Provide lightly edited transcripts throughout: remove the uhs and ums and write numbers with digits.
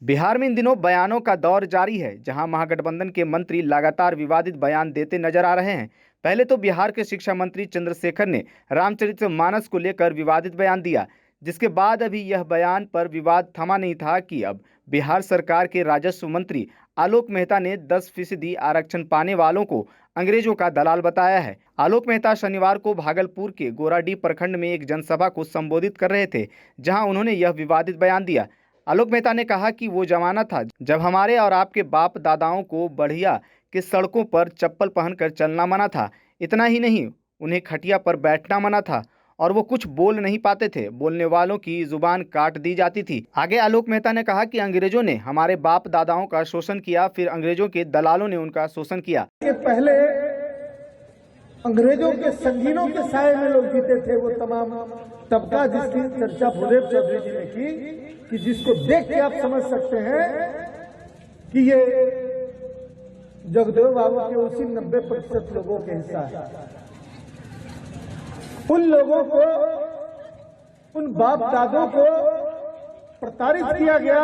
बिहार में इन दिनों बयानों का दौर जारी है, जहां महागठबंधन के मंत्री लगातार विवादित बयान देते नजर आ रहे हैं। पहले तो बिहार के शिक्षा मंत्री चंद्रशेखर ने रामचरितमानस को लेकर विवादित बयान दिया, जिसके बाद अभी यह बयान पर विवाद थमा नहीं था कि अब बिहार सरकार के राजस्व मंत्री आलोक मेहता ने 10% आरक्षण पाने वालों को अंग्रेजों का दलाल बताया है। आलोक मेहता शनिवार को भागलपुर के गोराडीह प्रखंड में एक जनसभा को संबोधित कर रहे थे, जहां उन्होंने यह विवादित बयान दिया। आलोक मेहता ने कहा कि वो जमाना था जब हमारे और आपके बाप दादाओं को बढ़िया के सड़कों पर चप्पल पहनकर चलना मना था। इतना ही नहीं, उन्हें खटिया पर बैठना मना था और वो कुछ बोल नहीं पाते थे। बोलने वालों की जुबान काट दी जाती थी। आगे आलोक मेहता ने कहा कि अंग्रेजों ने हमारे बाप दादाओं का शोषण किया, फिर अंग्रेजों के दलालों ने उनका शोषण किया। पहले अंग्रेजों के संगीनों के साए में लोग जीते थे, वो तमाम तबका जिसकी चर्चा भूदेव चौधरी जी ने की, कि जिसको देख के आप समझ सकते हैं कि ये जगदेव बाबू के उसी 90% लोगों के हिस्सा है। उन लोगों को, उन बाप दादों को प्रताड़ित किया गया।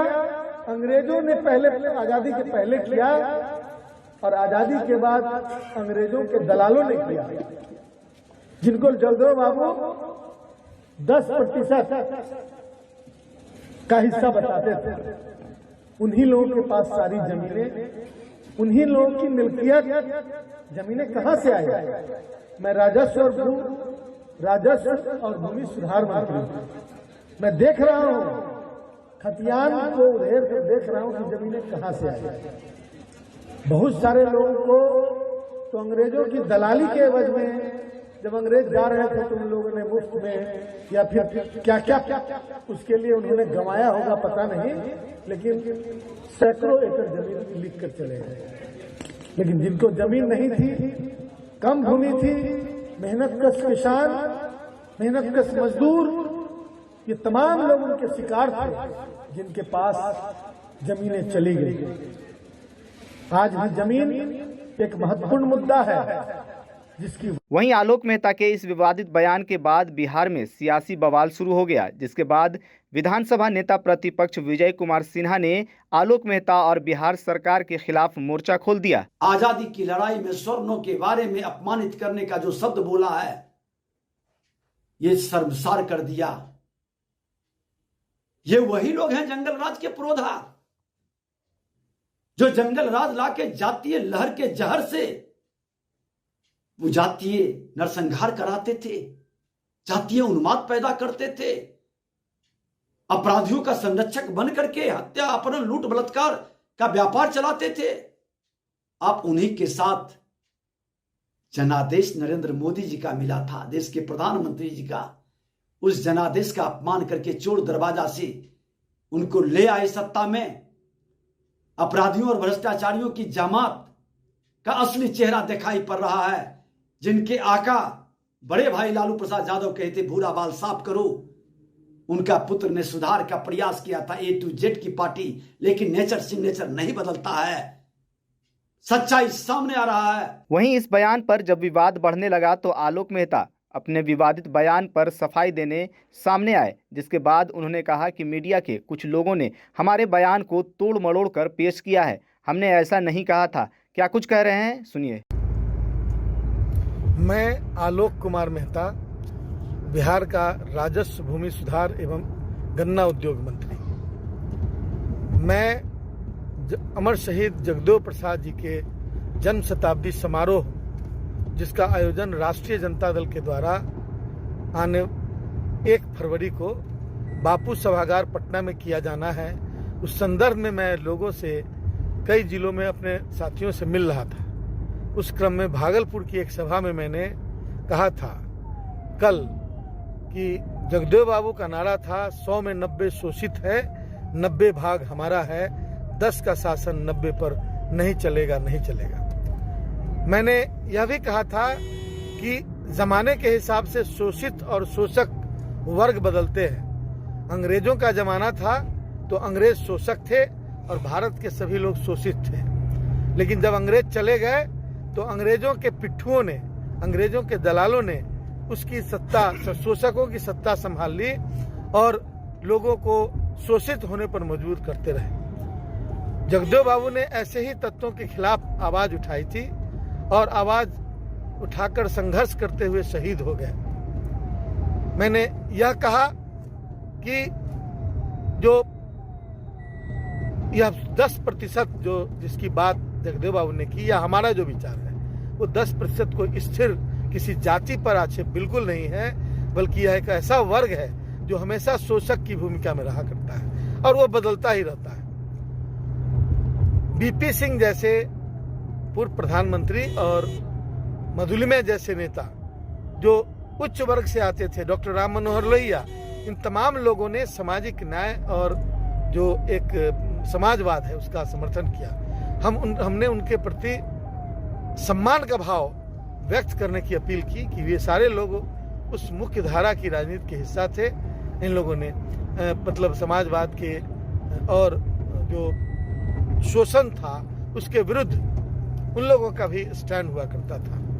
अंग्रेजों ने पहले, आजादी के पहले किया और आजादी के बाद अंग्रेजों के दलालों ने किया, जिनको जगदेव बाबू 10% का हिस्सा बताते थे। उन्हीं लोगों के पास सारी जमीनें, उन्हीं लोगों की मिल्कियत। जमीनें कहां से आई? मैं राजस्व और भूमि सुधार मंत्री, मैं देख रहा हूं, खतियान को उधेर कर देख रहा हूं कि जमीनें कहां से आई। बहुत सारे लोगों को तो अंग्रेजों की दलाली के एवज में, जब अंग्रेज जा रहे थे तो उन लोगों ने मुफ्त में या फिर क्या क्या उसके लिए उन्होंने गंवाया होगा पता नहीं, लेकिन सैकड़ों एकड़ जमीन लिख कर चले गए। लेकिन जिनको जमीन नहीं थी, कम भूमि थी, मेहनतकश किसान, मेहनतकश मजदूर, ये तमाम लोग उनके शिकार थे, जिनके पास जमीनें चली गई। आज भी जमीन एक महत्वपूर्ण मुद्दा है जिसकी। वहीं आलोक मेहता के इस विवादित बयान के बाद बिहार में सियासी बवाल शुरू हो गया, जिसके बाद विधानसभा नेता प्रतिपक्ष विजय कुमार सिन्हा ने आलोक मेहता और बिहार सरकार के खिलाफ मोर्चा खोल दिया। आजादी की लड़ाई में स्वर्णों के बारे में अपमानित करने का जो शब्द बोला है, ये शर्मसार कर दिया। ये वही लोग हैं जंगल राज के पुरोधा, जो जंगल राज लाके जातीय लहर के जहर से वो जातीय नरसंहार कराते थे, जातीय उन्माद पैदा करते थे, अपराधियों का संरक्षक बन करके हत्या, अपहरण, लूट, बलात्कार का व्यापार चलाते थे। आप उन्हीं के साथ जनादेश नरेंद्र मोदी जी का मिला था, देश के प्रधानमंत्री जी का। उस जनादेश का अपमान करके चोर दरवाजा से उनको ले आए सत्ता में। अपराधियों और भ्रष्टाचारियों की जमात का असली चेहरा दिखाई पड़ रहा है, जिनके आका बड़े भाई लालू प्रसाद यादव कहते भूरा बाल साफ करो। उनका पुत्र ने सुधार का प्रयास किया था, A to Z की पार्टी, लेकिन नेचर सिग्नेचर नहीं बदलता है। सच्चाई सामने आ रहा है। वहीं इस बयान पर जब विवाद बढ़ने लगा तो आलोक मेहता अपने विवादित बयान पर सफाई देने सामने आए, जिसके बाद उन्होंने कहा कि मीडिया के कुछ लोगों ने हमारे बयान को तोड़ मरोड़ कर पेश किया है। हमने ऐसा नहीं कहा था। क्या कुछ कह रहे हैं, सुनिए। मैं आलोक कुमार मेहता, बिहार का राजस्व, भूमि सुधार एवं गन्ना उद्योग मंत्री। मैं अमर शहीद जगदेव प्रसाद जी के जन्म शताब्दी समारोह, जिसका आयोजन राष्ट्रीय जनता दल के द्वारा आने 1 फरवरी को बापू सभागार पटना में किया जाना है, उस संदर्भ में मैं लोगों से कई जिलों में अपने साथियों से मिल रहा था। उस क्रम में भागलपुर की एक सभा में मैंने कहा था कल कि जगदेव बाबू का नारा था 100 में 90 शोषित है, 90 भाग हमारा है, 10 का शासन 90 पर नहीं चलेगा, नहीं चलेगा। मैंने यह भी कहा था कि जमाने के हिसाब से शोषित और शोषक वर्ग बदलते हैं। अंग्रेजों का जमाना था तो अंग्रेज शोषक थे और भारत के सभी लोग शोषित थे। लेकिन जब अंग्रेज चले गए तो अंग्रेजों के पिट्ठुओं ने, अंग्रेजों के दलालों ने उसकी सत्ता, शोषकों की सत्ता संभाल ली और लोगों को शोषित होने पर मजबूर करते रहे। जगदेव बाबू ने ऐसे ही तत्वों के खिलाफ आवाज उठाई थी और आवाज उठाकर संघर्ष करते हुए शहीद हो गए। मैंने यह कहा कि जो यह 10% जो जिसकी बात जगदेव बाबू ने की, या हमारा जो विचार है वो 10% को स्थिर किसी जाति पर आक्षेप बिल्कुल नहीं है, बल्कि यह एक ऐसा वर्ग है जो हमेशा शोषक की भूमिका में रहा करता है और वो बदलता ही रहता है। बीपी सिंह जैसे पूर्व प्रधानमंत्री और मधुलिमा जैसे नेता जो उच्च वर्ग से आते थे, डॉक्टर राम मनोहर लोहिया, इन तमाम लोगों ने सामाजिक न्याय और जो एक समाजवाद है उसका समर्थन किया। हमने उनके प्रति सम्मान का भाव व्यक्त करने की अपील की कि ये सारे लोग उस मुख्य धारा की राजनीति के हिस्सा थे। इन लोगों ने मतलब समाजवाद के और जो शोषण था उसके विरुद्ध उन लोगों का भी स्टैंड हुआ करता था।